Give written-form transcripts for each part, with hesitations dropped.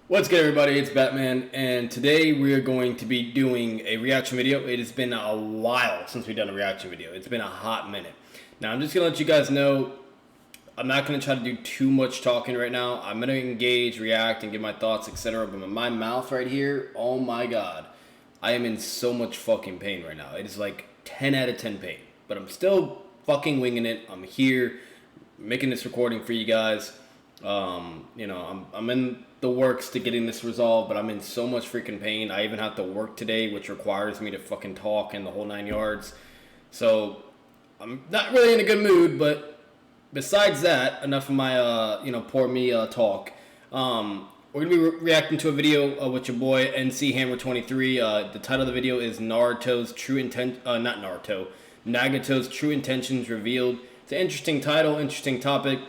What's good, everybody? It's Batman, and today we are going to be doing a reaction video. It has been a while since we've done a reaction video. It's been a hot minute. Now, I'm just going to let you guys know, I'm not going to try to do too much talking right now. I'm going to engage, react, and give my thoughts, etc. But my mouth right here, oh my god. I am in so much fucking pain right now. It is like 10 out of 10 pain. But I'm still fucking winging it. I'm here, making this recording for you guys. I'm in the works to getting this resolved, but I'm in so much freaking pain. I even have to work today, which requires me to fucking talk and the whole 9 yards. So I'm not really in a good mood, but besides that, enough of my poor me talk. We're gonna be reacting to a video with your boy Nchammer23. The title of the video is Nagato's True Intentions Revealed. It's an interesting title, interesting topic.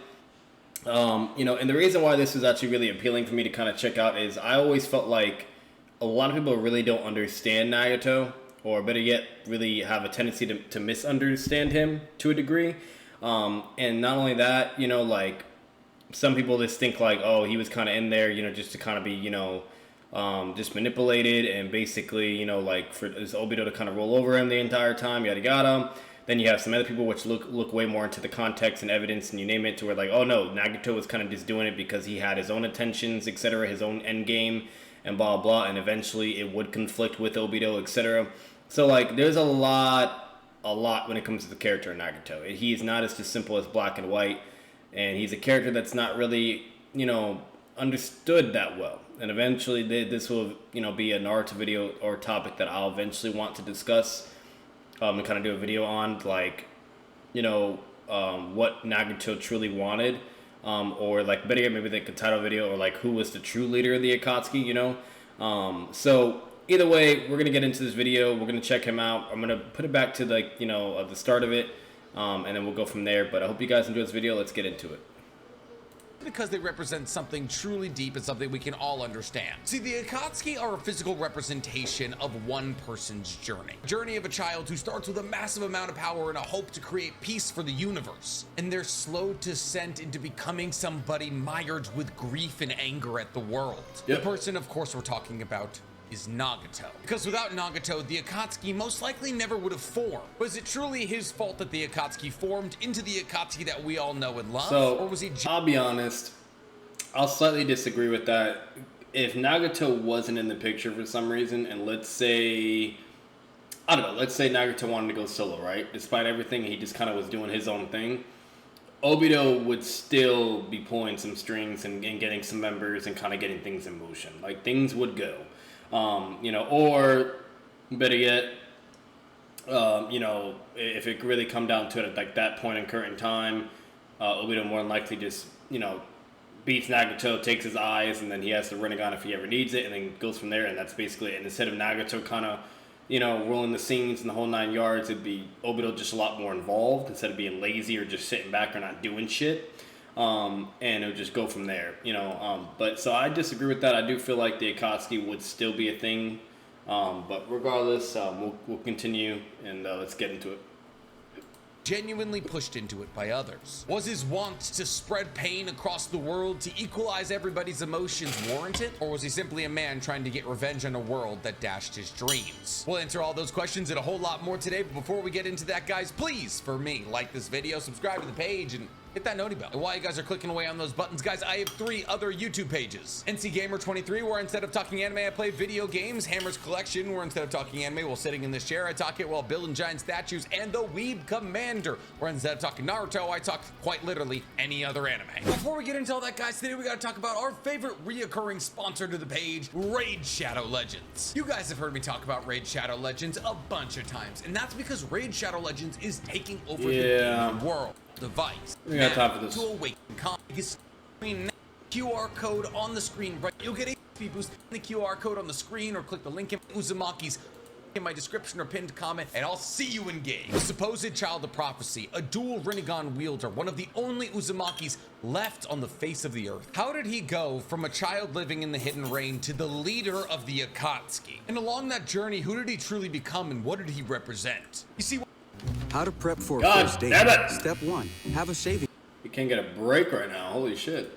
And the reason why this was actually really appealing for me to kind of check out is I always felt like a lot of people really don't understand Nagato, or better yet, really have a tendency to misunderstand him to a degree. And not only that, like some people just think like, oh, he was kind of in there, just to kind of be, just manipulated and basically, like for this Obito to kind of roll over him the entire time, yada yada. Then you have some other people which look way more into the context and evidence and you name it, to where like, oh no, Nagato was kind of just doing it because he had his own intentions, etc., his own end game, and blah blah, and eventually it would conflict with Obito, etc. So like, there's a lot when it comes to the character of Nagato. He is not as just simple as black and white, and he's a character that's not really, understood that well. And eventually this will, be a Naruto video or topic that I'll eventually want to discuss. And kind of do a video on, like, what Nagato truly wanted, or like better yet, maybe like a title video, or like who was the true leader of the Akatsuki, So either way, we're gonna get into this video. We're gonna check him out. I'm gonna put it back to like the start of it, and then we'll go from there. But I hope you guys enjoy this video. Let's get into it. Because they represent something truly deep and something we can all understand. See, the Akatsuki are a physical representation of one person's journey. Journey of a child who starts with a massive amount of power and a hope to create peace for the universe. And their slow descent into becoming somebody mired with grief and anger at the world. Yep. The person, of course, we're talking about is Nagato. Because without Nagato, the Akatsuki most likely never would have formed. Was it truly his fault that the Akatsuki formed into the Akatsuki that we all know and love? So, or was he I'll be honest, I'll slightly disagree with that. If Nagato wasn't in the picture for some reason, and let's say Nagato wanted to go solo, right? Despite everything, he just kind of was doing his own thing. Obito would still be pulling some strings and getting some members and kind of getting things in motion. Like, things would go. Or better yet, if it really come down to it at like that point in current time, Obito more than likely just, beats Nagato, takes his eyes, and then he has the Rinnegan if he ever needs it, and then goes from there, and that's basically it. And instead of Nagato kind of, rolling the scenes and the whole 9 yards, it'd be Obito just a lot more involved, instead of being lazy or just sitting back or not doing shit. And it would just go from there, but so I disagree with that. I do feel like the Akatsuki would still be a thing, but regardless, we'll continue, and let's get into it. Genuinely pushed into it by others? Was his want to spread pain across the world to equalize everybody's emotions warranted? Or was he simply a man trying to get revenge on a world that dashed his dreams? We'll answer all those questions and a whole lot more today, but before we get into that, guys, please, for me, like this video, subscribe to the page, and hit that noti bell. And while you guys are clicking away on those buttons, guys, I have 3 other YouTube pages. Nchammer23, where instead of talking anime, I play video games. Hammer's Collection, where instead of talking anime while sitting in this chair, I talk it while building giant statues. And the Weeb Commander, where instead of talking Naruto, I talk quite literally any other anime. Before we get into all that, guys, today we gotta talk about our favorite reoccurring sponsor to the page, Raid Shadow Legends. You guys have heard me talk about Raid Shadow Legends a bunch of times, and that's because Raid Shadow Legends is taking over the gaming world. Device. We got time for this. To awaken comics. QR code on the screen, right? You'll get a boost in the QR code on the screen, or click the link in Uzumaki's in my description or pinned comment, and I'll see you in game. The supposed child of prophecy, a dual Rinnegan wielder, one of the only Uzumakis left on the face of the earth. How did he go from a child living in the hidden rain to the leader of the Akatsuki? And along that journey, who did he truly become, and what did he represent? You see, how to prep for a God first date. damn it. Step 1, have a saving. You can't get a break right now. Holy shit.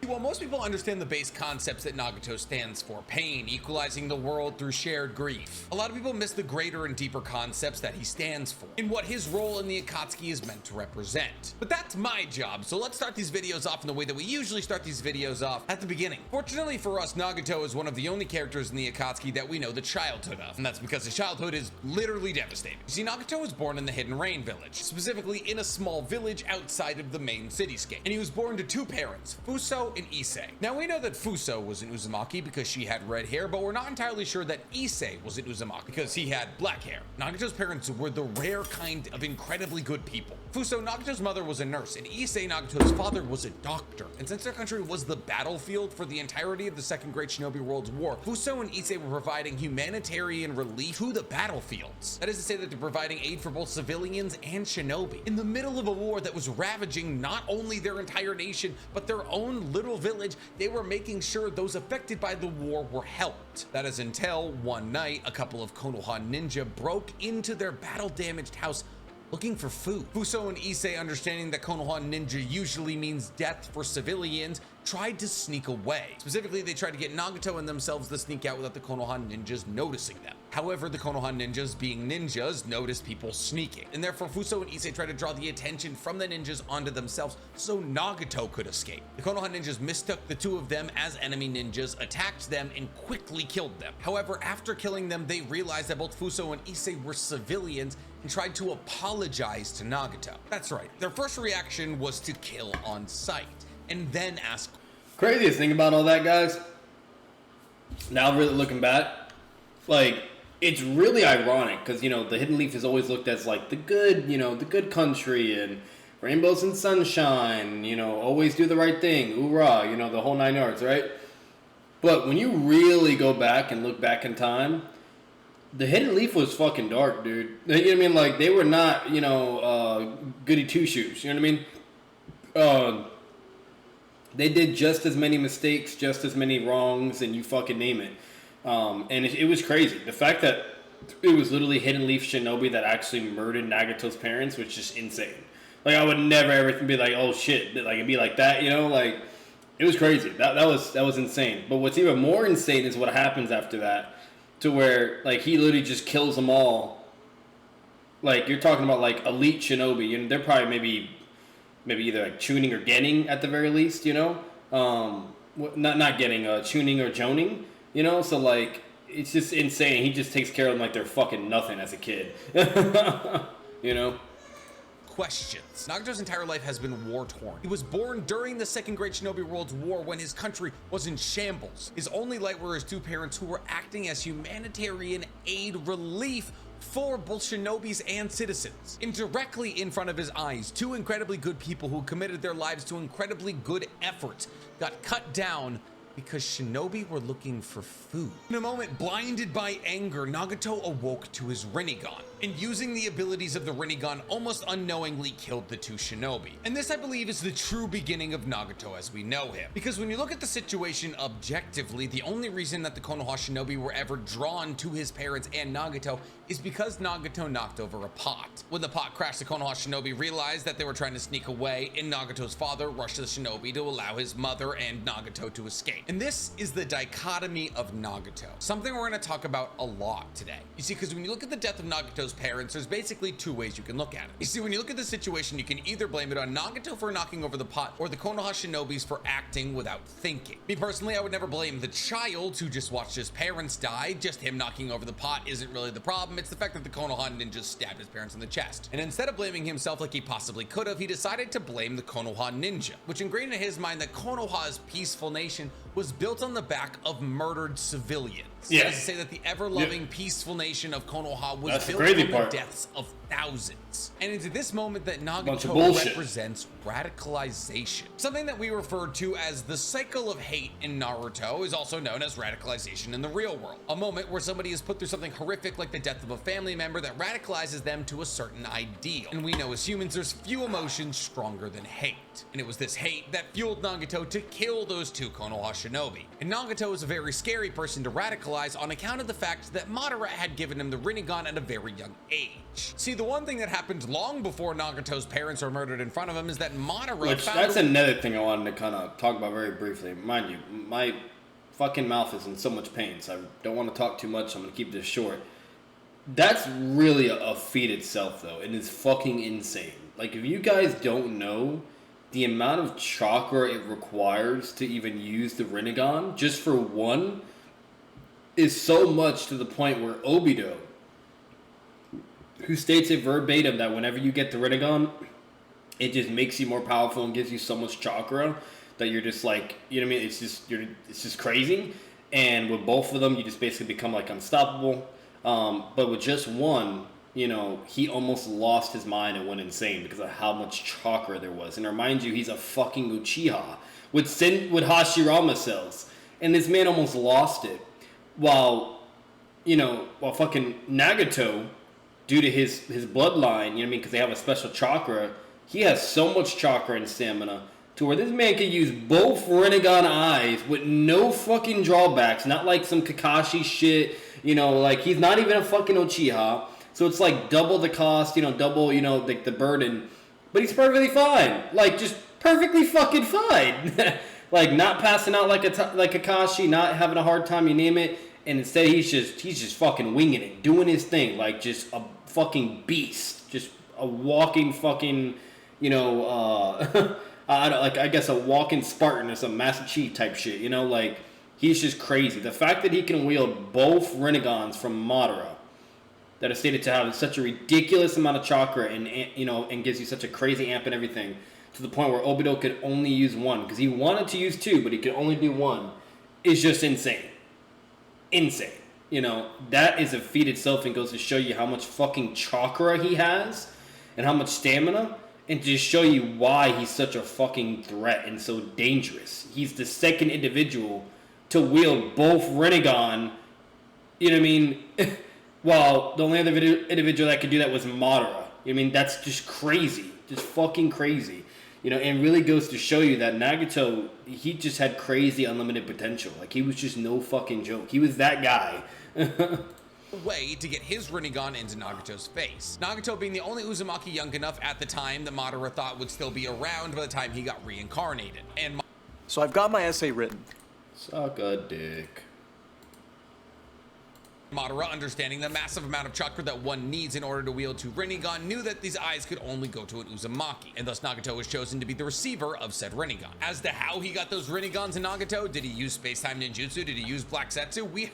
While most people understand the base concepts that Nagato stands for, pain, equalizing the world through shared grief, a lot of people miss the greater and deeper concepts that he stands for, and what his role in the Akatsuki is meant to represent. But that's my job, so let's start these videos off in the way that we usually start these videos off, at the beginning. Fortunately for us, Nagato is one of the only characters in the Akatsuki that we know the childhood of, and that's because his childhood is literally devastating. You see, Nagato was born in the Hidden Rain village, specifically in a small village outside of the main cityscape, and he was born to two parents, Fuso and Issei. Now we know that Fuso was an Uzumaki because she had red hair, but we're not entirely sure that Issei was an Uzumaki because he had black hair. Nagato's parents were the rare kind of incredibly good people. Fuso, Nagato's mother, was a nurse, and Issei, Nagato's father, was a doctor. And since their country was the battlefield for the entirety of the Second Great Shinobi World's War, Fuso and Issei were providing humanitarian relief to the battlefields. That is to say that they're providing aid for both civilians and shinobi. In the middle of a war that was ravaging not only their entire nation, but their own little village, they were making sure those affected by the war were helped. That is until one night, a couple of Konoha ninja broke into their battle-damaged house looking for food. Fuso and Issei, understanding that Konoha ninja usually means death for civilians, tried to sneak away. Specifically, they tried to get Nagato and themselves to sneak out without the Konoha ninjas noticing them. However, the Konoha ninjas, being ninjas, noticed people sneaking, and therefore Fuso and Issei tried to draw the attention from the ninjas onto themselves so Nagato could escape. The Konoha ninjas mistook the two of them as enemy ninjas, attacked them, and quickly killed them. However, after killing them, they realized that both Fuso and Issei were civilians and tried to apologize to Nagato. That's right, their first reaction was to kill on sight, and then ask. Craziest thing about all that, guys, now really looking back, like, it's really ironic because, you know, the Hidden Leaf is always looked as like the good, you know, the good country and rainbows and sunshine, you know, always do the right thing, hoorah, you know, the whole 9 yards, right? But when you really go back and look back in time, the Hidden Leaf was fucking dark, dude. You know what I mean? Like, they were not, you know, goody two-shoes, you know what I mean? They did just as many mistakes, just as many wrongs, and you fucking name it. And it was crazy. The fact that it was literally Hidden Leaf Shinobi that actually murdered Nagato's parents was just insane. Like, I would never ever be like, oh shit, like it'd be like that, you know? Like, it was crazy. That was insane. But what's even more insane is what happens after that, to where like he literally just kills them all. Like, you're talking about like elite shinobi, and they're probably maybe either like tuning or getting at the very least, you know? Not getting, tuning or joning. You know, so like, it's just insane. He just takes care of them like they're fucking nothing as a kid. You know? Questions. Nagato's entire life has been war-torn. He was born during the Second Great Shinobi World's War when his country was in shambles. His only light were his two parents who were acting as humanitarian aid relief for both shinobis and citizens. And directly in front of his eyes, two incredibly good people who committed their lives to incredibly good efforts got cut down because shinobi were looking for food. In a moment, blinded by anger, Nagato awoke to his Rinnegan, and using the abilities of the Rinnegan, almost unknowingly killed the two shinobi. And this, I believe, is the true beginning of Nagato as we know him. Because when you look at the situation objectively, the only reason that the Konoha shinobi were ever drawn to his parents and Nagato is because Nagato knocked over a pot. When the pot crashed, the Konoha shinobi realized that they were trying to sneak away, and Nagato's father rushed the shinobi to allow his mother and Nagato to escape. And this is the dichotomy of Nagato, something we're going to talk about a lot today. You see, because when you look at the death of Nagato's parents, there's basically two ways you can look at it. You see, when you look at the situation, you can either blame it on Nagato for knocking over the pot, or the Konoha shinobis for acting without thinking. Me personally, I would never blame the child who just watched his parents die. Just him knocking over the pot isn't really the problem. It's the fact that the Konoha ninjas stabbed his parents in the chest. And instead of blaming himself like he possibly could have, he decided to blame the Konoha ninja, which ingrained in his mind that Konoha's peaceful nation was built on the back of murdered civilians. Yeah. That is to say that the ever-loving, peaceful nation of Konoha was That's built the crazy on part. the deaths of thousands. And it's at this moment that Bunch of Nagato bullshit. represents radicalization. Something that we refer to as the cycle of hate in Naruto is also known as radicalization in the real world. A moment where somebody is put through something horrific like the death of a family member that radicalizes them to a certain ideal. And we know as humans there's few emotions stronger than hate. And it was this hate that fueled Nagato to kill those two Konoha shinobi. And Nagato is a very scary person to radicalize on account of the fact that Madara had given him the Rinnegan at a very young age. See, the the one thing that happened long before Nagato's parents were murdered in front of him is that Madara Which, that's another thing I wanted to kind of talk about very briefly. Mind you, my fucking mouth is in so much pain, so I don't want to talk too much. I'm going to keep this short. That's really a feat itself, though, and it's fucking insane. Like, if you guys don't know, the amount of chakra it requires to even use the Rinnegan, just for one, is so much to the point where Obito, who states it verbatim that whenever you get the Rinnegan, it just makes you more powerful and gives you so much chakra that you're just like, you know what I mean? It's just crazy. And with both of them, you just basically become like unstoppable. But with just one, you know, he almost lost his mind and went insane because of how much chakra there was. And remind you, he's a fucking Uchiha with Hashirama cells. And this man almost lost it. While fucking Nagato, due to his bloodline, you know what I mean, because they have a special chakra, he has so much chakra and stamina to where this man can use both Rinnegan eyes with no fucking drawbacks, not like some Kakashi shit, you know, like he's not even a fucking Uchiha, so it's like double the cost, you know, double, you know, like the burden, but he's perfectly fine, like just perfectly fucking fine, like not passing out like Kakashi, not having a hard time, you name it, and instead he's just fucking winging it, doing his thing, like just a fucking beast, just a walking fucking, you know, I guess a walking Spartan or some Master Chief type shit, you know, like he's just crazy. The fact that he can wield both Rinnegans from Madara that are stated to have such a ridiculous amount of chakra and you know, and gives you such a crazy amp and everything, to the point where Obito could only use one because he wanted to use two, but he could only do one, is just insane. Insane. You know, that is a feat itself and goes to show you how much fucking chakra he has and how much stamina, and to just show you why he's such a fucking threat and so dangerous. He's the second individual to wield both Rinnegan, you know what I mean, while the only other individual that could do that was Madara. You know what I mean, that's just crazy. Just fucking crazy. You know, and really goes to show you that Nagato, he just had crazy unlimited potential. Like, he was just no fucking joke. He was that guy. Way to get his Rinnegan into Nagato's face. Nagato being the only Uzumaki young enough at the time that Madara thought would still be around by the time he got reincarnated. And so I've got my essay written. Suck a dick. Madara, understanding the massive amount of chakra that one needs in order to wield two Rinnegan, knew that these eyes could only go to an Uzumaki, and thus Nagato was chosen to be the receiver of said Rinnegan. As to how he got those Rinnegans in Nagato, did he use space-time ninjutsu? Did he use Black Setsu? We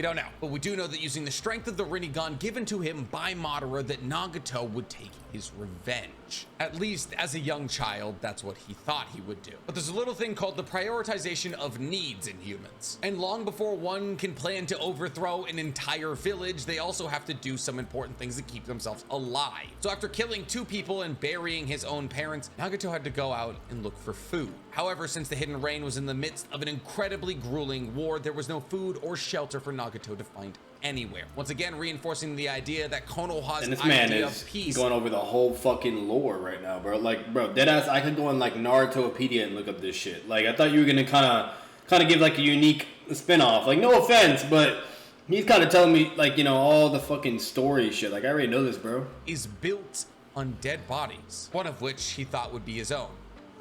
don't know, but we do know that using the strength of the Rinnegan given to him by Madara, that Nagato would take his revenge. At least as a young child, that's what he thought he would do. But there's a little thing called the prioritization of needs in humans. And long before one can plan to overthrow an entire village, they also have to do some important things to keep themselves alive. So after killing two people and burying his own parents, Nagato had to go out and look for food. However, since the Hidden Rain was in the midst of an incredibly grueling war, there was no food or shelter for Nagato to find anywhere. Once again, reinforcing the idea that Konoha's idea of peace. Going over the whole fucking lore right now, bro. Like, bro, deadass, I could go on like Narutopedia and look up this shit. Like, I thought you were gonna kind of give like a unique spin-off. Like, no offense, but he's kind of telling me like, you know, all the fucking story shit. Like, I already know this, bro. Is built on dead bodies, one of which he thought would be his own.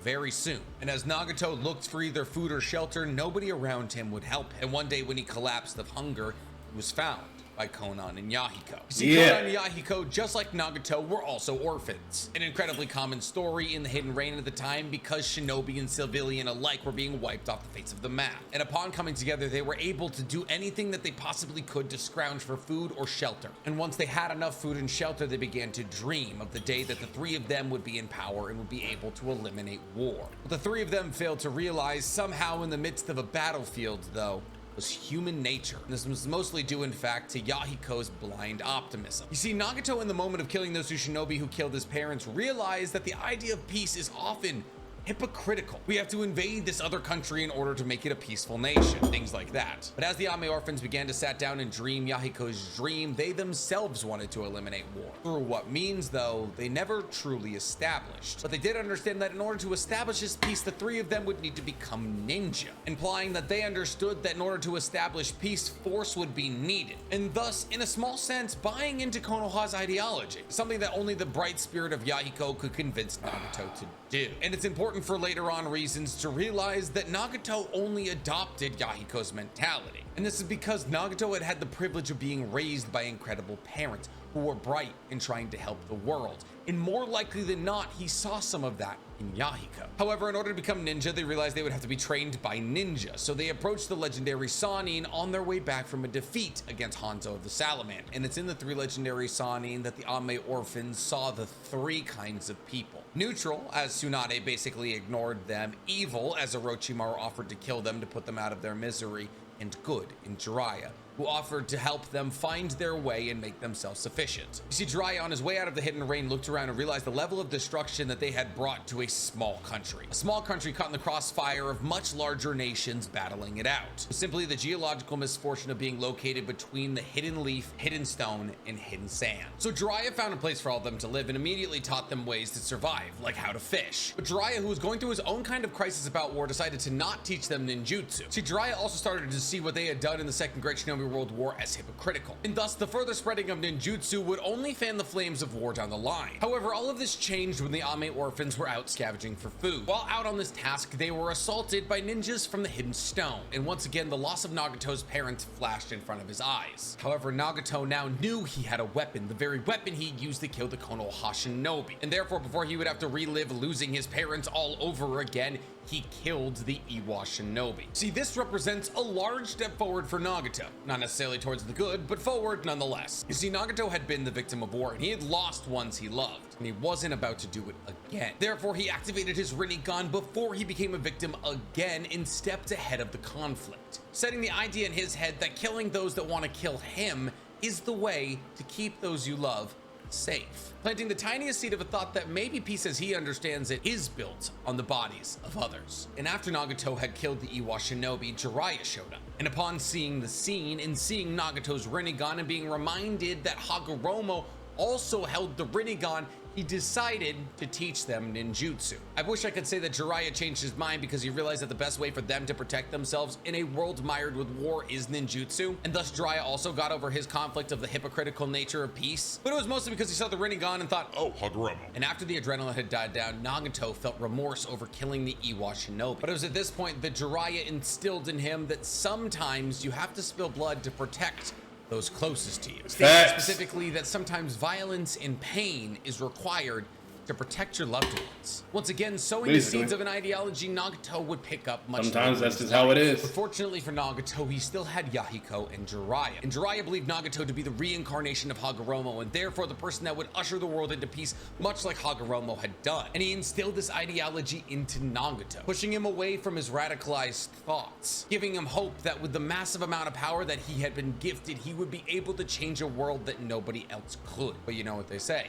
Very soon. And as Nagato looked for either food or shelter, nobody around him would help him. And one day when he collapsed of hunger, he was found by Konan and Yahiko. You see, Konan and Yahiko, just like Nagato, were also orphans. An incredibly common story in the Hidden Rain at the time because shinobi and civilian alike were being wiped off the face of the map. And upon coming together, they were able to do anything that they possibly could to scrounge for food or shelter. And once they had enough food and shelter, they began to dream of the day that the three of them would be in power and would be able to eliminate war. What the three of them failed to realize, somehow in the midst of a battlefield though, was human nature. And this was mostly due, in fact, to Yahiko's blind optimism. You see, Nagato, in the moment of killing those two shinobi who killed his parents, realized that the idea of peace is often hypocritical. We have to invade this other country in order to make it a peaceful nation, things like that. But as the Ame orphans began to sat down and dream Yahiko's dream, they themselves wanted to eliminate war. Through what means, though, they never truly established. But they did understand that in order to establish this peace, the three of them would need to become ninja, implying that they understood that in order to establish peace, force would be needed. And thus, in a small sense, buying into Konoha's ideology, something that only the bright spirit of Yahiko could convince Nagato to do. And it's important for later on reasons to realize that Nagato only adopted Yahiko's mentality. And this is because Nagato had the privilege of being raised by incredible parents who were bright and trying to help the world. And more likely than not, he saw some of that in Yahiko. However, in order to become ninja, they realized they would have to be trained by ninja. So they approached the legendary Sannin on their way back from a defeat against Hanzo of the Salamander. And it's in the three legendary Sannin that the Ame orphans saw the three kinds of people. Neutral, as Tsunade basically ignored them. Evil, as Orochimaru offered to kill them to put them out of their misery. And good in Jiraiya, who offered to help them find their way and make them self-sufficient. You see, Jiraiya on his way out of the hidden rain looked around and realized the level of destruction that they had brought to a small country. A small country caught in the crossfire of much larger nations battling it out. Simply the geological misfortune of being located between the hidden leaf, hidden stone, and hidden sand. So Jiraiya found a place for all of them to live and immediately taught them ways to survive, like how to fish. But Jiraiya, who was going through his own kind of crisis about war, decided to not teach them ninjutsu. See, Jiraiya also started to see what they had done in the Second Great Shinobi World War as hypocritical, and thus the further spreading of ninjutsu would only fan the flames of war down the line. However, all of this changed when the Ame orphans were out scavenging for food. While out on this task, they were assaulted by ninjas from the hidden stone, and once again the loss of Nagato's parents flashed in front of his eyes. However, Nagato now knew he had a weapon, the very weapon he used to kill the Konoha Shinobi, and therefore before he would have to relive losing his parents all over again, he killed the Iwa Shinobi. See, this represents a large step forward for Nagato. Not necessarily towards the good, but forward nonetheless. You see, Nagato had been the victim of war, and he had lost ones he loved, and he wasn't about to do it again. Therefore, he activated his Rinnegan before he became a victim again and stepped ahead of the conflict, setting the idea in his head that killing those that want to kill him is the way to keep those you love safe, planting the tiniest seed of a thought that maybe peace as he understands it is built on the bodies of others. And after Nagato had killed the Iwa Shinobi, Jiraiya showed up. And upon seeing the scene and seeing Nagato's Rinnegan and being reminded that Hagoromo also held the Rinnegan, he decided to teach them ninjutsu. I wish I could say that Jiraiya changed his mind because he realized that the best way for them to protect themselves in a world mired with war is ninjutsu, and thus Jiraiya also got over his conflict of the hypocritical nature of peace. But it was mostly because he saw the Rinnegan and thought, oh, Hagoromo. And after the adrenaline had died down, Nagato felt remorse over killing the Iwa Shinobi. But it was at this point that Jiraiya instilled in him that sometimes you have to spill blood to protect those closest to you. Stating specifically that sometimes violence and pain is required to protect your loved ones. Once again, sowing the seeds of an ideology Nagato would pick up much later. Sometimes that's just how it is. But fortunately for Nagato, he still had Yahiko and Jiraiya. And Jiraiya believed Nagato to be the reincarnation of Hagoromo, and therefore the person that would usher the world into peace, much like Hagoromo had done. And he instilled this ideology into Nagato, pushing him away from his radicalized thoughts, giving him hope that with the massive amount of power that he had been gifted, he would be able to change a world that nobody else could. But you know what they say,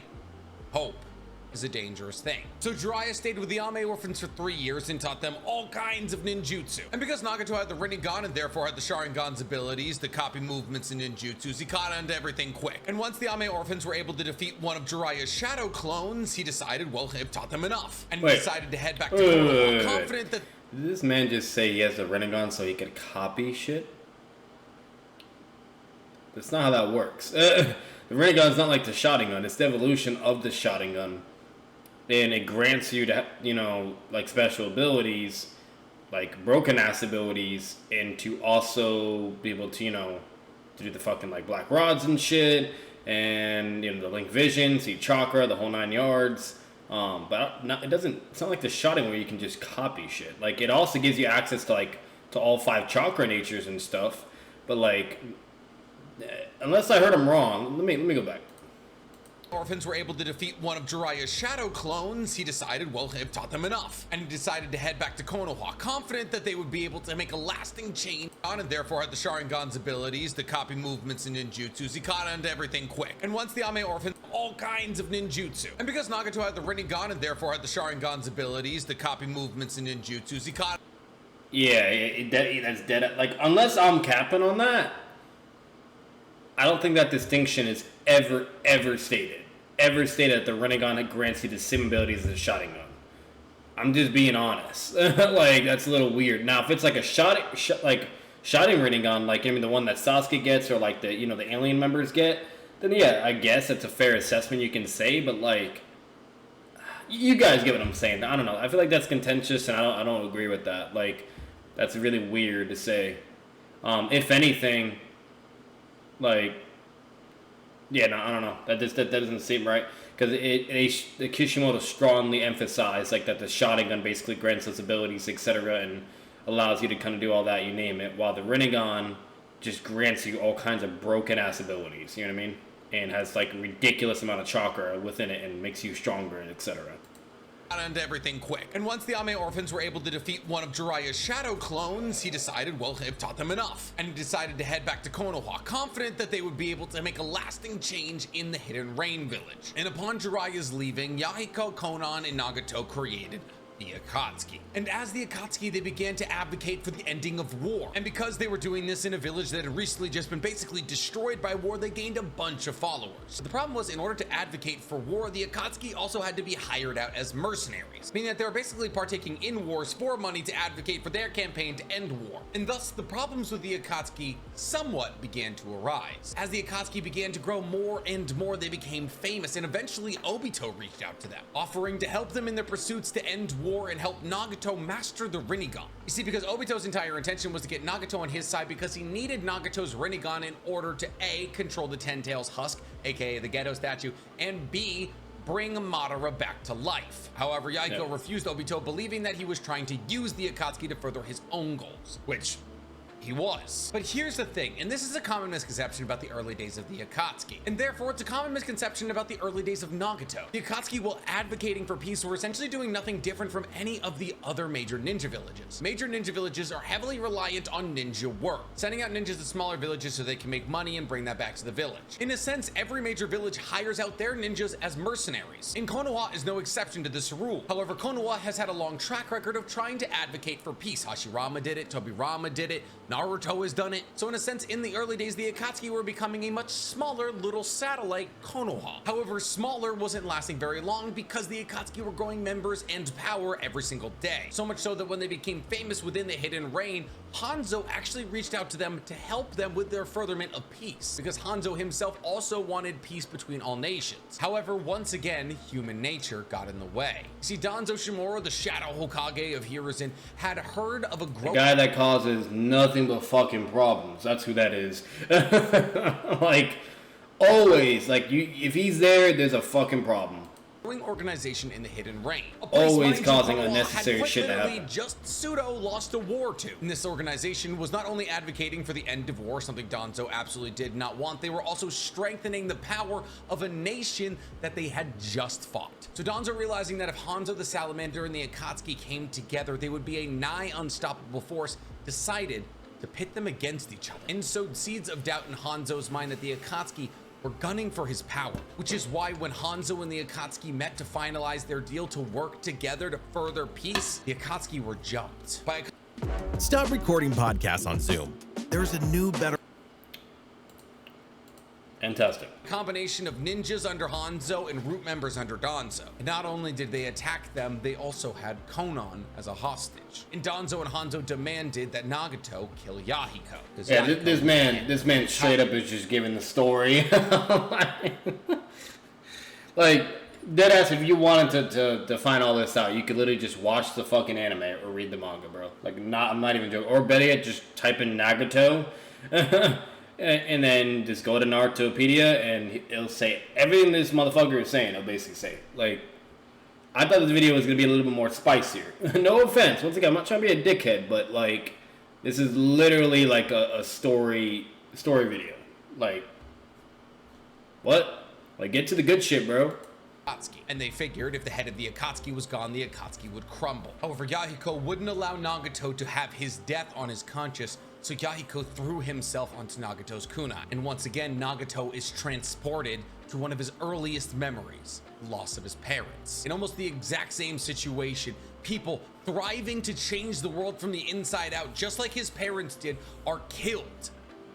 hope is a dangerous thing. So Jiraiya stayed with the Ame orphans for 3 years and taught them all kinds of ninjutsu. And because Nagato had the Rinnegan and therefore had the Sharingan's abilities to copy movements and ninjutsus, he caught on to everything quick. And once the Ame orphans were able to defeat one of Jiraiya's shadow clones, he decided, well, he taught them enough. And he decided to head back to Konoha, confident that... Did this man just say he has the Rinnegan so he could copy shit? That's not how that works. The Rinnegan's not like the Sharingan, it's the evolution of the Sharingan. And it grants you to, you know, like special abilities, like broken ass abilities, and to also be able to, you know, to do the fucking like black rods and shit, and you know the link vision, see chakra, the whole 9 yards. But it doesn't. It's not like the Sharingan where you can just copy shit. Like it also gives you access to like to all 5 chakra natures and stuff. But like, unless I heard him wrong, let me go back. orphans were able to defeat one of Jiraiya's shadow clones, he decided, well, it taught them enough. And he decided to head back to Konoha, confident that they would be able to make a lasting change on, and therefore had the Sharingan's abilities, the copy movements and ninjutsus. He caught on to everything quick. And once the Ame orphans, all kinds of ninjutsu. And because Nagato had the Rinnegan and therefore had the Sharingan's abilities, the copy movements and ninjutsus, he caught. Yeah, that's dead. Like, unless I'm capping on that, I don't think that distinction is ever stated. Ever stated that the Rinnegan grants you the same abilities as a Sharingan. I'm just being honest. Like, that's a little weird. Now, if it's like a Sharingan Rinnegan, like, I mean, the one that Sasuke gets, or like the, you know, the alien members get, then yeah, I guess that's a fair assessment you can say, but like, you guys get what I'm saying. I don't know. I feel like that's contentious, and I don't agree with that. Like, that's really weird to say. If anything, like, yeah, no, I don't know. That doesn't seem right, because the Kishimoto strongly emphasized like that the Sharingan basically grants us abilities, etc., and allows you to kind of do all that, you name it, while the Rinnegan just grants you all kinds of broken ass abilities. You know what I mean? And has like a ridiculous amount of chakra within it and makes you stronger, etc. And everything quick. And once the Ame orphans were able to defeat one of Jiraiya's shadow clones, he decided, well, it taught them enough. And he decided to head back to Konoha, confident that they would be able to make a lasting change in the Hidden Rain village. And upon Jiraiya's leaving, Yahiko, Konan, and Nagato created the Akatsuki. And as the Akatsuki, they began to advocate for the ending of war. And because they were doing this in a village that had recently just been basically destroyed by war, they gained a bunch of followers. The problem was, in order to advocate for war, the Akatsuki also had to be hired out as mercenaries, meaning that they were basically partaking in wars for money to advocate for their campaign to end war. And thus, the problems with the Akatsuki somewhat began to arise. As the Akatsuki began to grow more and more, they became famous, and eventually Obito reached out to them, offering to help them in their pursuits to end war and help Nagato master the Rinnegan. You see, because Obito's entire intention was to get Nagato on his side because he needed Nagato's Rinnegan in order to A, control the Ten Tails husk, aka the Geto statue, and B, bring Madara back to life. However, Yahiko refused Obito, believing that he was trying to use the Akatsuki to further his own goals, which he was. But here's the thing, and this is a common misconception about the early days of the Akatsuki, and therefore it's a common misconception about the early days of Nagato. The Akatsuki, while advocating for peace, were essentially doing nothing different from any of the other major ninja villages. Major ninja villages are heavily reliant on ninja work, sending out ninjas to smaller villages so they can make money and bring that back to the village. In a sense, every major village hires out their ninjas as mercenaries, and Konoha is no exception to this rule. However, Konoha has had a long track record of trying to advocate for peace. Hashirama did it, Tobirama did it, Naruto has done it. So in a sense, in the early days, the Akatsuki were becoming a much smaller little satellite Konoha. However, smaller wasn't lasting very long because the Akatsuki were growing members and power every single day. So much so that when they became famous within the Hidden Rain, Hanzo actually reached out to them to help them with their furtherment of peace, because Hanzo himself also wanted peace between all nations. However, once again, human nature got in the way. You see, Danzo Shimura, the Shadow Hokage of Hiruzen, had heard of a growing... The guy that causes nothing but fucking problems. That's who that is. Like, always. Like, if he's there, there's a fucking problem. Organization in the Hidden Rain. Always causing unnecessary shit to happen. Just pseudo lost a war to. And this organization was not only advocating for the end of war, something Danzo absolutely did not want, they were also strengthening the power of a nation that they had just fought. So Danzo, realizing that if Hanzo the Salamander and the Akatsuki came together, they would be a nigh unstoppable force, decided to pit them against each other, and sowed seeds of doubt in Hanzo's mind that the Akatsuki were gunning for his power, which is why when Hanzo and the Akatsuki met to finalize their deal to work together to further peace, the Akatsuki were jumped by Stop recording podcasts on Zoom. There's a new, better... Fantastic. combination of ninjas under Hanzo and root members under Danzo. And not only did they attack them, they also had Konan as a hostage. And Danzo and Hanzo demanded that Nagato kill Yahiko. Yeah, this man straight up is just giving the story. Like, deadass, if you wanted to find all this out, you could literally just watch the fucking anime or read the manga, bro. Like, I'm not even joking. Or better yet, just type in Nagato. And then just go to Narutopedia, and it'll say everything this motherfucker is saying. It'll basically say, like, I thought this video was gonna be a little bit more spicier. No offense. Once again, I'm not trying to be a dickhead, but like, this is literally like a story video. Like, what? Like, get to the good shit, bro. Akatsuki, and they figured if the head of the Akatsuki was gone, the Akatsuki would crumble. However, Yahiko wouldn't allow Nagato to have his death on his conscience, so Yahiko threw himself onto Nagato's kunai. And once again, Nagato is transported to one of his earliest memories, the loss of his parents. In almost the exact same situation, people thriving to change the world from the inside out, just like his parents did, are killed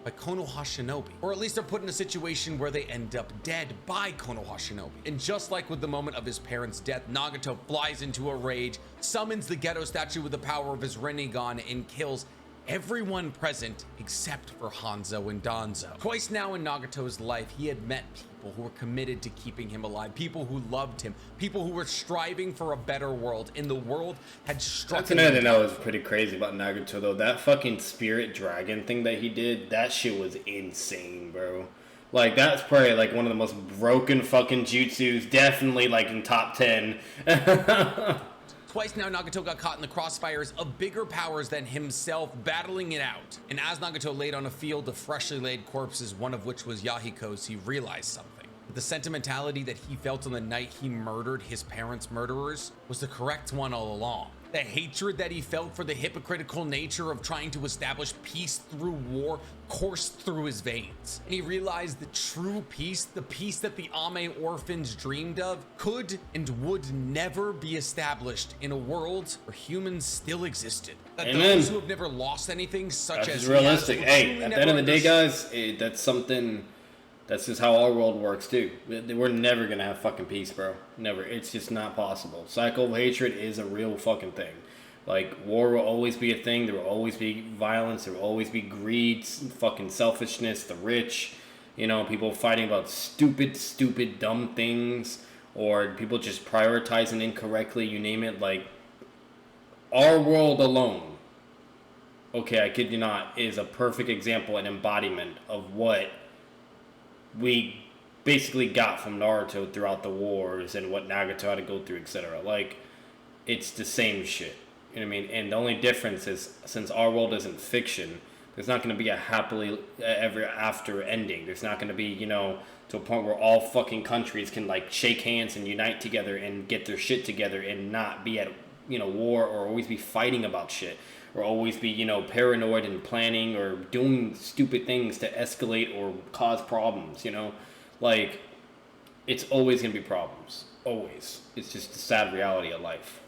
by Konoha Shinobi, or at least are put in a situation where they end up dead by Konoha Shinobi. And just like with the moment of his parents' death, Nagato flies into a rage, summons the Geto statue with the power of his Rinnegan, and kills everyone present except for Hanzo and Danzo. Twice now in Nagato's life, he had met people who were committed to keeping him alive, people who loved him, people who were striving for a better world, and the world had struck him. That's another thing that was pretty crazy about Nagato, though. That fucking spirit dragon thing that he did, that shit was insane, bro. Like, that's probably, like, one of the most broken fucking jutsus, definitely, like, in top 10. Twice now, Nagato got caught in the crossfires of bigger powers than himself, battling it out. And as Nagato laid on a field of freshly laid corpses, one of which was Yahiko's, he realized something. The sentimentality that he felt on the night he murdered his parents' murderers was the correct one all along. The hatred that he felt for the hypocritical nature of trying to establish peace through war coursed through his veins. And he realized that true peace, the peace that the Ame orphans dreamed of, could and would never be established in a world where humans still existed. That those who have never lost anything, such as realistic. Hey, at the end of the day, guys, that's something. That's just how our world works, too. We're never going to have fucking peace, bro. Never. It's just not possible. Cycle of hatred is a real fucking thing. Like, war will always be a thing. There will always be violence. There will always be greed, fucking selfishness, the rich. You know, people fighting about stupid, dumb things. Or people just prioritizing incorrectly, you name it. Like, our world alone, okay, I kid you not, is a perfect example and embodiment of what we basically got from Naruto throughout the wars and what Nagato had to go through, etc. Like, it's the same shit. You know what I mean? And the only difference is, since our world isn't fiction, there's not going to be a happily ever after ending. There's not going to be, you know, to a point where all fucking countries can, like, shake hands and unite together and get their shit together and not be at, you know, war or always be fighting about shit. Or always be, you know, paranoid and planning or doing stupid things to escalate or cause problems, you know? Like, it's always going to be problems. Always. It's just the sad reality of life.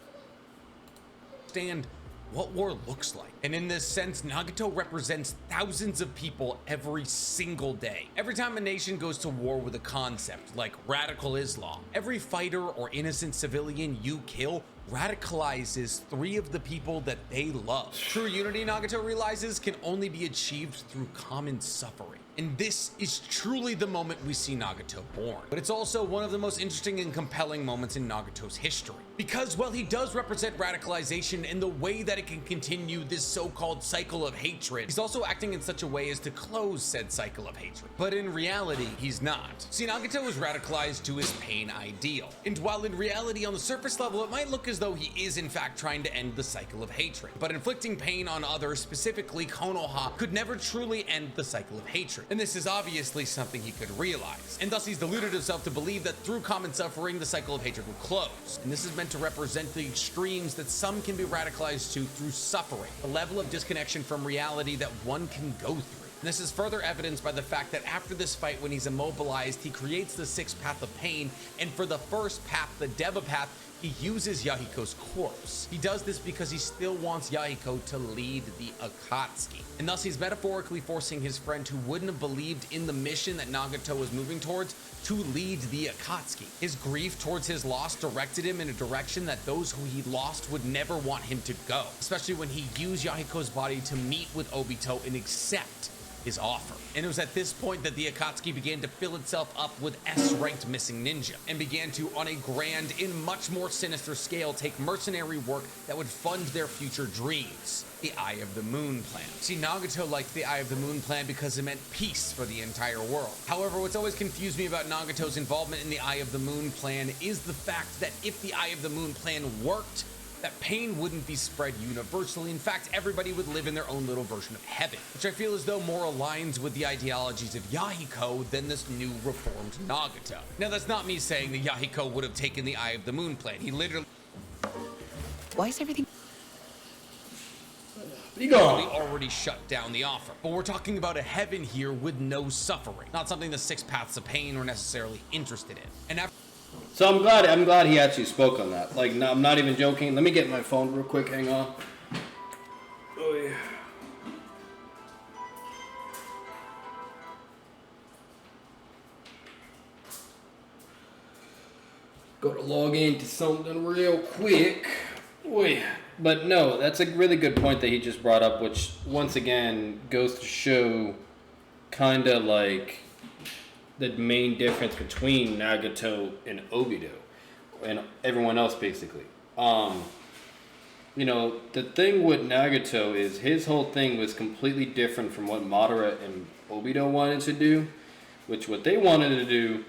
Understand what war looks like. And in this sense, Nagato represents thousands of people every single day. Every time a nation goes to war with a concept like radical Islam, every fighter or innocent civilian you kill radicalizes 3 of the people that they love. True unity, Nagato realizes, can only be achieved through common suffering. And this is truly the moment we see Nagato born. But it's also one of the most interesting and compelling moments in Nagato's history. Because while he does represent radicalization in the way that it can continue this so-called cycle of hatred, he's also acting in such a way as to close said cycle of hatred. But in reality, he's not. See, Nagato is radicalized to his pain ideal. And while in reality, on the surface level, it might look as though he is in fact trying to end the cycle of hatred. But inflicting pain on others, specifically Konoha, could never truly end the cycle of hatred. And this is obviously something he could realize. And thus he's deluded himself to believe that through common suffering, the cycle of hatred will close. And this is meant to represent the extremes that some can be radicalized to through suffering, a level of disconnection from reality that one can go through. And this is further evidenced by the fact that after this fight, when he's immobilized, he creates the 6th path of pain, and for the first path, the Deva path, he uses Yahiko's corpse. He does this because he still wants Yahiko to lead the Akatsuki. And thus he's metaphorically forcing his friend who wouldn't have believed in the mission that Nagato was moving towards to lead the Akatsuki. His grief towards his loss directed him in a direction that those who he lost would never want him to go, especially when he used Yahiko's body to meet with Obito and accept his offer. And it was at this point that the Akatsuki began to fill itself up with S-ranked missing ninja and began to, on a grand and much more sinister scale, take mercenary work that would fund their future dreams. The Eye of the Moon plan. See, Nagato liked the Eye of the Moon plan because it meant peace for the entire world. However, what's always confused me about Nagato's involvement in the Eye of the Moon plan is the fact that if the Eye of the Moon plan worked, that pain wouldn't be spread universally. In fact, everybody would live in their own little version of heaven, which I feel as though more aligns with the ideologies of Yahiko than this new reformed Nagato. Now, that's not me saying that Yahiko would have taken the Eye of the Moon plan. He literally Why is everything... already shut down the offer. But we're talking about a heaven here with no suffering, not something the six paths of pain were necessarily interested in. And after So I'm glad he actually spoke on that. Like, no, I'm not even joking. Let me get my phone real quick. Hang on. Oh yeah. Gotta log into something real quick. Oh yeah. But no, that's a really good point that he just brought up, which once again goes to show kind of like the main difference between Nagato and Obito and everyone else basically. You know, the thing with Nagato is his whole thing was completely different from what Madara and Obito wanted to do, which what they wanted to do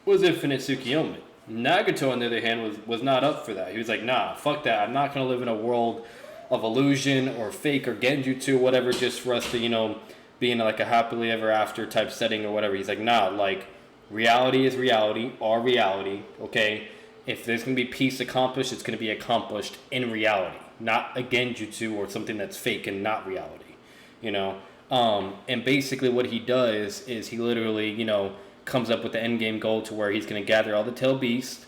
was infinite Tsukiyomi. Nagato, on the other hand, was not up for that. He was like, nah, fuck that. I'm not going to live in a world of illusion or fake or genjutsu, whatever, just for us to, you know, be in like a happily ever after type setting or whatever. He's like, nah, like, reality is reality, our reality, okay? If there's going to be peace accomplished, it's going to be accomplished in reality, not a genjutsu or something that's fake and not reality, you know? And basically what he does is he literally, you know, comes up with the end game goal to where he's going to gather all the tail beasts,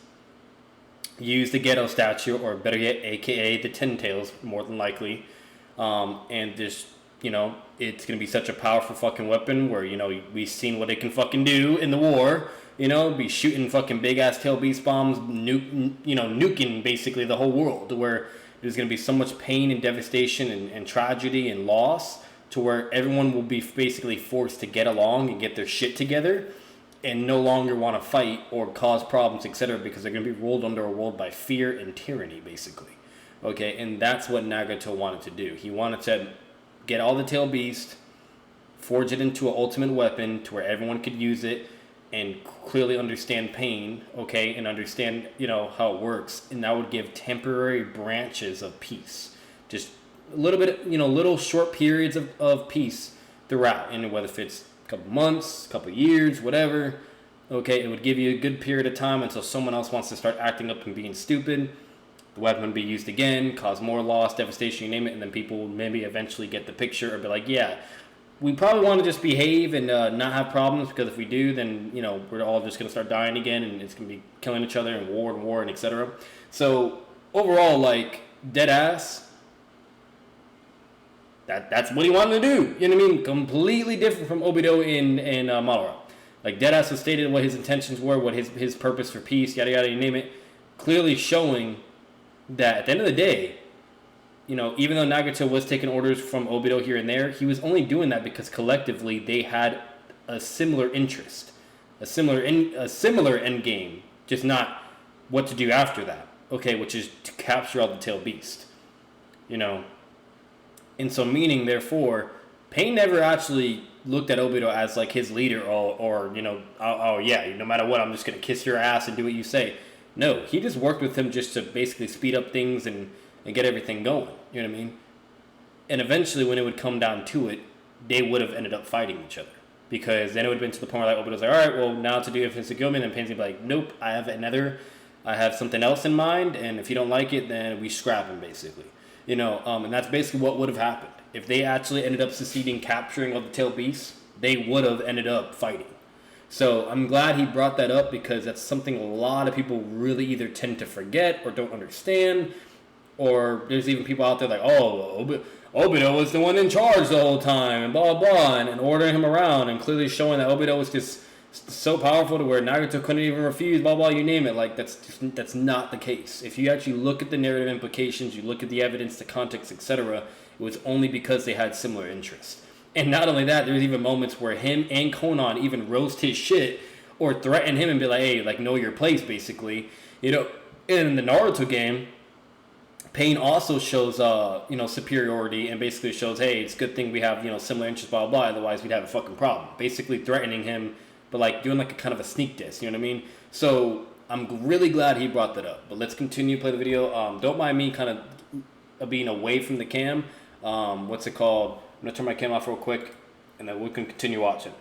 use the Ghetto statue, or better yet, aka the Ten Tails, more than likely, and just, you know, it's going to be such a powerful fucking weapon where, you know, we've seen what it can fucking do in the war, you know, be shooting fucking big ass tail beast bombs, nuking basically the whole world, where there's going to be so much pain and devastation and tragedy and loss to where everyone will be basically forced to get along and get their shit together and no longer want to fight or cause problems, etc., because they're going to be ruled under a world by fear and tyranny, basically. Okay, and that's what Nagato wanted to do. He wanted to get all the tail beast, forge it into an ultimate weapon to where everyone could use it and clearly understand pain, okay, and understand, you know, how it works, and that would give temporary branches of peace. Just a little bit, you know, little short periods of peace throughout, and whether if it's couple months, couple years, whatever, okay, it would give you a good period of time until someone else wants to start acting up and being stupid. The weapon would be used again, cause more loss, devastation, you name it, and then people would maybe eventually get the picture or be like, yeah, we probably want to just behave and not have problems, because if we do, then, you know, we're all just going to start dying again, and it's going to be killing each other and war and etc. So overall, like, dead ass, that's what he wanted to do. You know what I mean? Completely different from Obito and Madara. Like, Deadass was stated what his intentions were, what his purpose for peace, yada yada, you name it. Clearly showing that at the end of the day, you know, even though Nagato was taking orders from Obito here and there, he was only doing that because collectively they had a similar interest, a similar end game, just not what to do after that. Okay, which is to capture all the tail beast. You know. And so meaning, therefore, Pain never actually looked at Obito as like his leader or you know, oh yeah, no matter what, I'm just going to kiss your ass and do what you say. No, he just worked with him just to basically speed up things and get everything going. You know what I mean? And eventually, when it would come down to it, they would have ended up fighting each other. Because then it would have been to the point where like Obito's like, all right, well, now to do Infinite Tsukiyomi, and then Pain's gonna be like, nope, I have something else in mind, and if you don't like it, then we scrap him, basically. You know, and that's basically what would have happened. If they actually ended up succeeding capturing all the tail beasts, they would have ended up fighting. So I'm glad he brought that up, because that's something a lot of people really either tend to forget or don't understand. Or there's even people out there like, oh, Obito was the one in charge the whole time, and blah, blah, and ordering him around, and clearly showing that Obito was just so powerful to where Nagato couldn't even refuse, blah, blah, you name it. Like, that's not the case. If you actually look at the narrative implications, you look at the evidence, the context, etc., it was only because they had similar interests. And not only that, there's even moments where him and Konan even roast his shit or threaten him and be like, hey, like, know your place, basically. You know, in the Naruto game, Pain also shows, you know, superiority and basically shows, hey, it's a good thing we have, you know, similar interests, blah, blah, otherwise we'd have a fucking problem. Basically threatening him, but, like, doing, like, a kind of a sneak diss, you know what I mean? So, I'm really glad he brought that up. But let's continue to play the video. Don't mind me kind of being away from the cam. What's it called? I'm going to turn my cam off real quick, and then we can continue watching.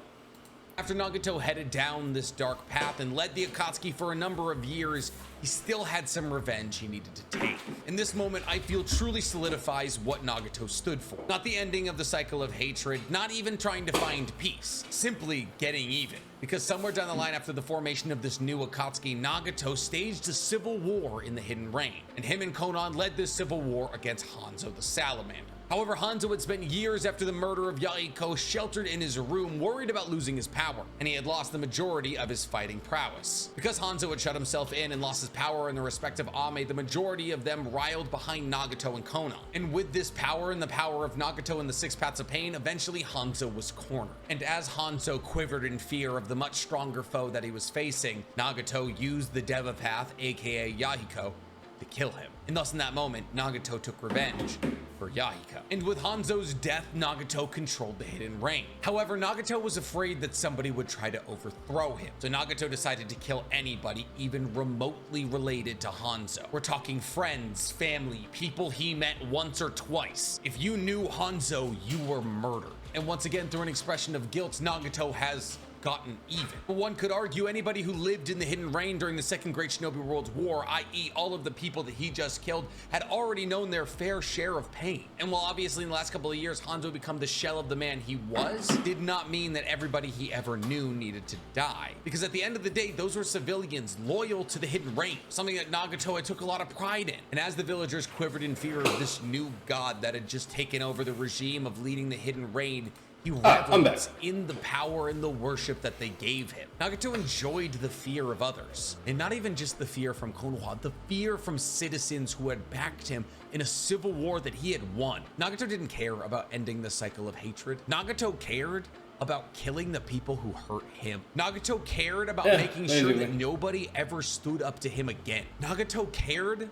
After Nagato headed down this dark path and led the Akatsuki for a number of years, he still had some revenge he needed to take. In this moment, I feel truly solidifies what Nagato stood for. Not the ending of the cycle of hatred, not even trying to find peace, simply getting even. Because somewhere down the line after the formation of this new Akatsuki, Nagato staged a civil war in the Hidden Rain, and him and Konan led this civil war against Hanzo the Salamander. However, Hanzo had spent years after the murder of Yahiko sheltered in his room, worried about losing his power, and he had lost the majority of his fighting prowess. Because Hanzo had shut himself in and lost his power in the respective Ame, the majority of them riled behind Nagato and Konan. And with this power and the power of Nagato and the Six Paths of Pain, eventually Hanzo was cornered. And as Hanzo quivered in fear of the much stronger foe that he was facing, Nagato used the Deva Path, aka Yahiko, to kill him. And thus in that moment, Nagato took revenge for Yahiko. And with Hanzo's death, Nagato controlled the Hidden Rain. However, Nagato was afraid that somebody would try to overthrow him. So Nagato decided to kill anybody even remotely related to Hanzo. We're talking friends, family, people he met once or twice. If you knew Hanzo, you were murdered. And once again, through an expression of guilt, Nagato has gotten even. But one could argue anybody who lived in the Hidden Rain during the Second Great Shinobi World War, i.e. all of the people that he just killed, had already known their fair share of pain. And while obviously in the last couple of years Hanzo become the shell of the man he was, did not mean that everybody he ever knew needed to die. Because at the end of the day, those were civilians loyal to the Hidden Rain, something that Nagato had took a lot of pride in. And as the villagers quivered in fear of this new god that had just taken over the regime of leading the Hidden Rain, he reveled in the power and the worship that they gave him. Nagato enjoyed the fear of others, and not even just the fear from Konoha, the fear from citizens who had backed him in a civil war that he had won. Nagato didn't care about ending the cycle of hatred. Nagato cared about killing the people who hurt him. Nagato cared about making sure that nobody ever stood up to him again. Nagato cared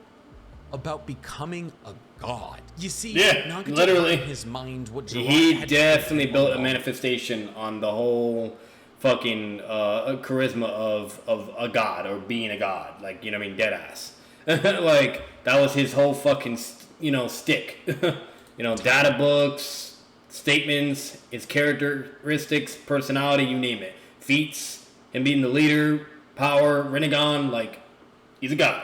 about becoming a god. You see, Nagato literally had in his mind what he definitely built a manifestation on the whole fucking charisma of a god or being a god, like, you know what I mean, dead ass. Like that was his whole fucking stick. Data books, statements, his characteristics, personality, you name it, feats, him being the leader, power, Rinnegan, like he's a god.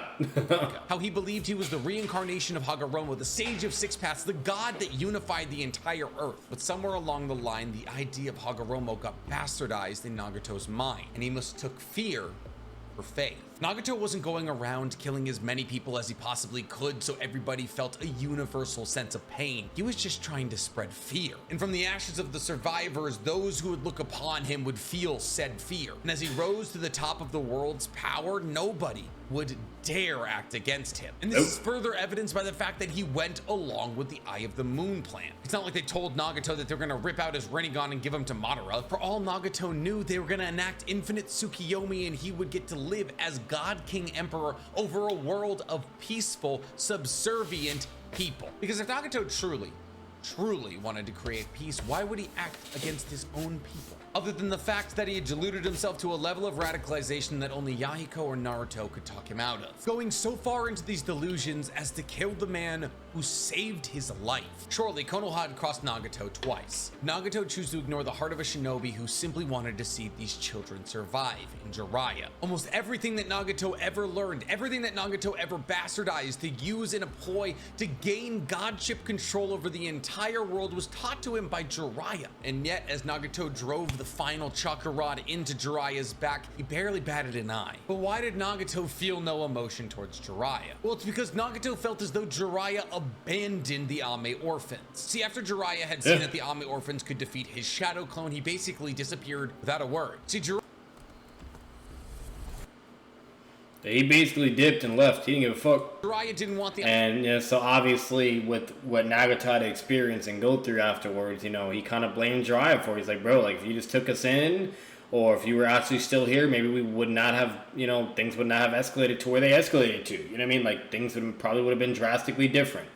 How he believed he was the reincarnation of Hagoromo, the sage of six paths, the god that unified the entire earth. But somewhere along the line, the idea of Hagoromo got bastardized in Nagato's mind, and he mistook fear for faith. Nagato wasn't going around killing as many people as he possibly could so everybody felt a universal sense of pain. He was just trying to spread fear. And from the ashes of the survivors, those who would look upon him would feel said fear. And as he rose to the top of the world's power, nobody would dare act against him. And this is further evidenced by the fact that he went along with the Eye of the Moon plan. It's not like they told Nagato that they're gonna rip out his Rinnegan and give him to Madara. For all Nagato knew, they were gonna enact infinite Tsukiyomi and he would get to live as God King Emperor over a world of peaceful, subservient people. Because if Nagato truly wanted to create peace, why would he act against his own people? Other than the fact that he had deluded himself to a level of radicalization that only Yahiko or Naruto could talk him out of. Going so far into these delusions as to kill the man who saved his life. Surely, Konoha had crossed Nagato twice. Nagato chose to ignore the heart of a shinobi who simply wanted to see these children survive in Jiraiya. Almost everything that Nagato ever learned, everything that Nagato ever bastardized to use in a ploy to gain godship control over the entire world was taught to him by Jiraiya. And yet, as Nagato drove the final chakra rod into Jiraiya's back, he barely batted an eye. But why did Nagato feel no emotion towards Jiraiya? Well, it's because Nagato felt as though Jiraiya abandoned the Ame orphans. See, after Jiraiya had seen that the Ame orphans could defeat his shadow clone, he basically disappeared without a word. See, he basically dipped and left. He didn't give a fuck. Jiraiya didn't want the... And so obviously with what Nagato had to experience and go through afterwards, he kind of blamed Jiraiya for it. He's like, bro, like if you just took us in, or if you were actually still here, maybe we would not have, things would not have escalated to where they escalated to. You know what I mean? Like things probably would have been drastically different,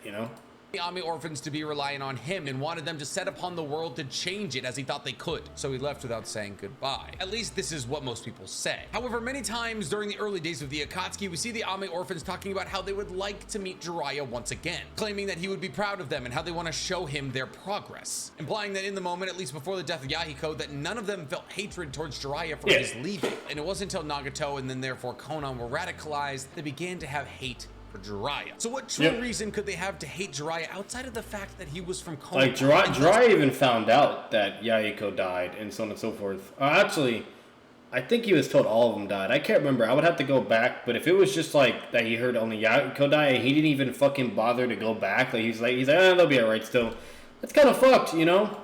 the Ami orphans to be relying on him and wanted them to set upon the world to change it as he thought they could. So he left without saying goodbye. At least this is what most people say. However, many times during the early days of the Akatsuki, we see the Ami orphans talking about how they would like to meet Jiraiya once again, claiming that he would be proud of them and how they want to show him their progress, implying that in the moment, at least before the death of Yahiko, that none of them felt hatred towards Jiraiya for his leaving. And it wasn't until Nagato and then therefore Konan were radicalized they began to have hate for Jiraiya. So what true reason could they have to hate Jiraiya outside of the fact that he was from Konan? Like Jiraiya even found out that Yahiko died and so on and so forth. Actually, I think he was told all of them died. I can't remember. I would have to go back. But if it was just like that he heard only Yahiko die and he didn't even fucking bother to go back, like he's like, they'll be alright still. That's kind of fucked, you know?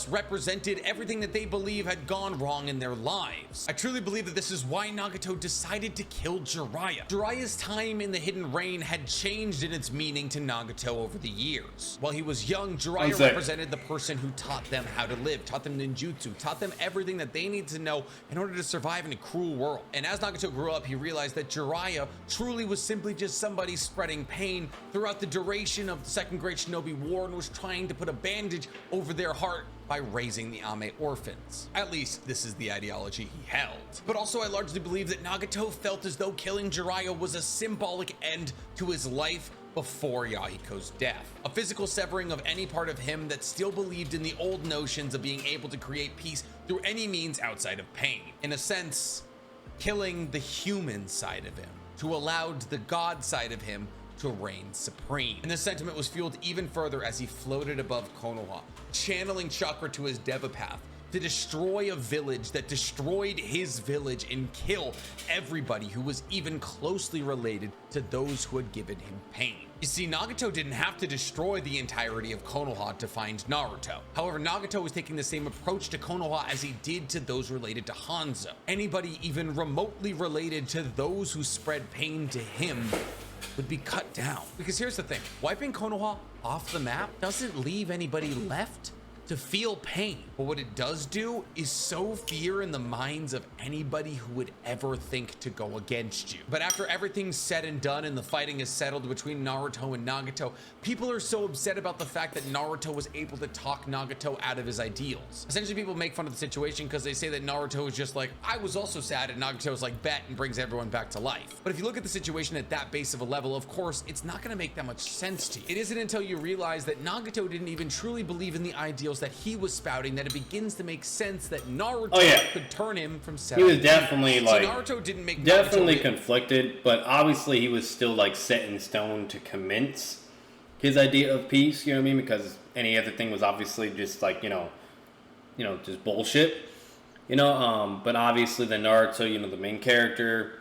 Represented everything that they believe had gone wrong in their lives. I truly believe that this is why Nagato decided to kill Jiraiya. Jiraiya's time in the Hidden Rain had changed in its meaning to Nagato over the years. While he was young, Jiraiya represented the person who taught them how to live, taught them ninjutsu, taught them everything that they needed to know in order to survive in a cruel world. And as Nagato grew up, he realized that Jiraiya truly was simply just somebody spreading pain throughout the duration of the Second Great Shinobi War and was trying to put a bandage over their heart by raising the Ame orphans. At least this is the ideology he held. But also I largely believe that Nagato felt as though killing Jiraiya was a symbolic end to his life before Yahiko's death. A physical severing of any part of him that still believed in the old notions of being able to create peace through any means outside of pain. In a sense, killing the human side of him to allow the god side of him to reign supreme. And this sentiment was fueled even further as he floated above Konoha, channeling chakra to his Deva path to destroy a village that destroyed his village and kill everybody who was even closely related to those who had given him pain. You see, Nagato didn't have to destroy the entirety of Konoha to find Naruto. However, Nagato was taking the same approach to Konoha as he did to those related to Hanzo. Anybody even remotely related to those who spread pain to him would be cut down. Because here's the thing, wiping Konoha off the map doesn't leave anybody left to feel pain. But what it does do is sow fear in the minds of anybody who would ever think to go against you. But after everything's said and done and the fighting is settled between Naruto and Nagato, people are so upset about the fact that Naruto was able to talk Nagato out of his ideals. Essentially, people make fun of the situation because they say that Naruto is just like, I was also sad, and Nagato is like, bet, and brings everyone back to life. But if you look at the situation at that base of a level, of course, it's not gonna make that much sense to you. It isn't until you realize that Nagato didn't even truly believe in the ideals that he was spouting that it begins to make sense that Naruto could turn him from 7. He was definitely like, Naruto didn't make definitely conflicted, but obviously he was still like set in stone to commence his idea of peace, you know what I mean? Because any other thing was obviously just like, you know, just bullshit, you know? But obviously the Naruto, you know, the main character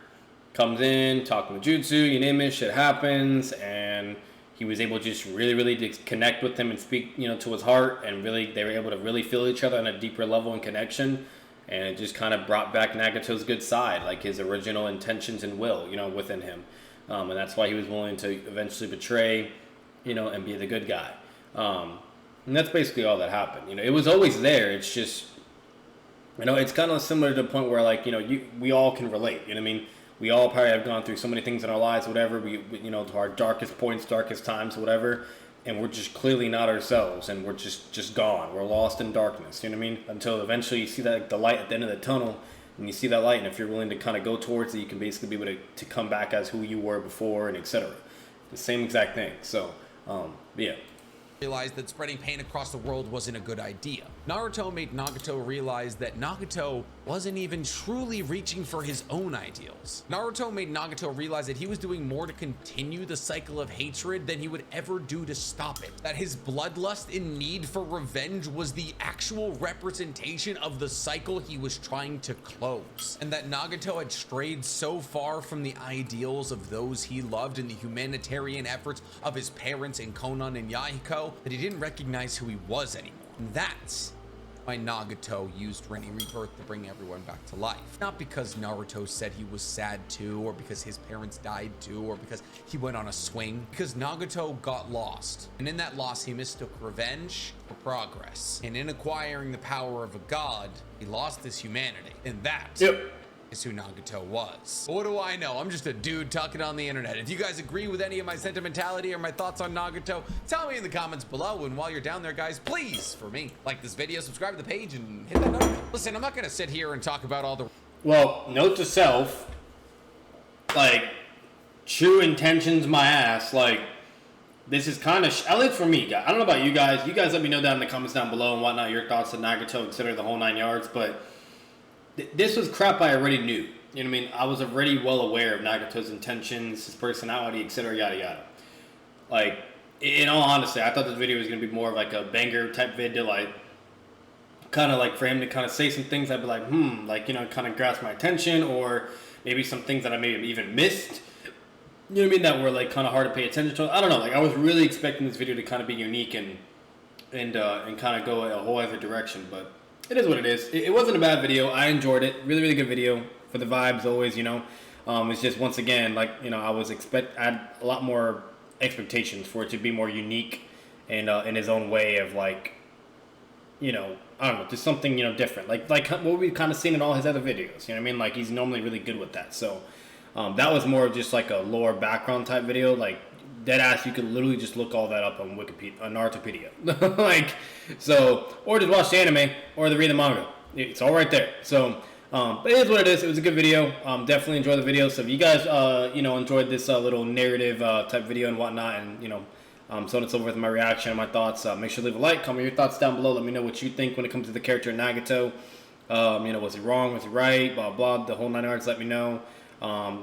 comes in, talking with Jutsu, you name it, shit happens, and he was able to just really to connect with him and speak, you know, to his heart, and really they were able to really feel each other on a deeper level and connection, and it just kind of brought back Nagato's good side, like his original intentions and will, you know, within him, and that's why he was willing to eventually betray, you know, and be the good guy, and that's basically all that happened. You know, it was always there. It's just, you know, it's kind of similar to the point where, like, you know, we all can relate. You know what I mean? We all probably have gone through so many things in our lives, whatever, we you know, to our darkest points, darkest times, whatever, and we're just clearly not ourselves, and we're just gone. We're lost in darkness, you know what I mean? Until eventually you see that the light at the end of the tunnel, and you see that light, and if you're willing to kind of go towards it, you can basically be able to come back as who you were before, and etc. The same exact thing. So, yeah. Realized that spreading pain across the world wasn't a good idea. Naruto made Nagato realize that Nagato wasn't even truly reaching for his own ideals. Naruto made Nagato realize that he was doing more to continue the cycle of hatred than he would ever do to stop it. That his bloodlust and need for revenge was the actual representation of the cycle he was trying to close. And that Nagato had strayed so far from the ideals of those he loved and the humanitarian efforts of his parents in Konan and Yahiko that he didn't recognize who he was anymore. And that's why Nagato used Rinne Rebirth to bring everyone back to life. Not because Naruto said he was sad too, or because his parents died too, or because he went on a swing. Because Nagato got lost. And in that loss, he mistook revenge for progress. And in acquiring the power of a god, he lost his humanity. And that is who Nagato was. But what do I know? I'm just a dude talking on the internet. If you guys agree with any of my sentimentality or my thoughts on Nagato, tell me in the comments below. And while you're down there, guys, please, for me, like this video, subscribe to the page, and hit that note. Listen, I'm not gonna sit here and talk about all the... Well, note to self, like, true intentions my ass, like, this is kind of, at least for me, guys. I don't know about you guys. You guys let me know down in the comments down below and whatnot, your thoughts on Nagato, consider the whole 9 yards, but this was crap I already knew. You know what I mean? I was already well aware of Nagato's intentions, his personality, etc., yada yada. Like, in all honesty, I thought this video was going to be more of like a banger type video, like, kind of like for him to kind of say some things I'd be like, like, you know, kind of grasp my attention, or maybe some things that I may have even missed. You know what I mean? That were like kind of hard to pay attention to. I don't know. Like, I was really expecting this video to kind of be unique and kind of go a whole other direction, but it is what it is. It wasn't a bad video. I enjoyed it. Really, really good video for the vibes always, you know. It's just, once again, like, you know, I had a lot more expectations for it to be more unique and in his own way of, like, you know, I don't know, just something, you know, different. Like what we've kind of seen in all his other videos. You know what I mean? Like, he's normally really good with that. So that was more of just like a lore background type video. Like, deadass, you could literally just look all that up on Wikipedia, on Narutopedia. Like, so, or just watch the anime, or read the manga. It's all right there. So, but it is what it is. It was a good video. Definitely enjoy the video. So if you guys, you know, enjoyed this little narrative type video and whatnot, and, you know, so on and so forth, my reaction and my thoughts, make sure to leave a like, comment your thoughts down below. Let me know what you think when it comes to the character Nagato. You know, was he wrong? Was he right? Blah, blah, the whole 9 yards, let me know.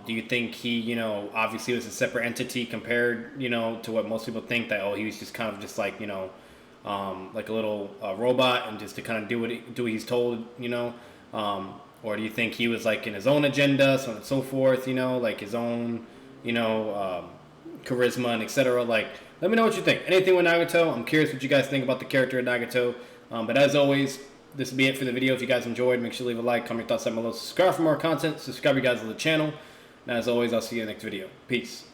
Do you think he, you know, obviously was a separate entity compared, you know, to what most people think, that, oh, he was just kind of just like, you know, like a little robot, and just to kind of do what he's told, you know, or do you think he was like in his own agenda, so on and so forth, you know, like his own, you know, charisma and etc. Like, let me know what you think. Anything with Nagato, I'm curious what you guys think about the character of Nagato. But as always, this will be it for the video. If you guys enjoyed, make sure to leave a like, comment your thoughts down below, subscribe for more content, subscribe you guys to the channel, and as always, I'll see you in the next video. Peace.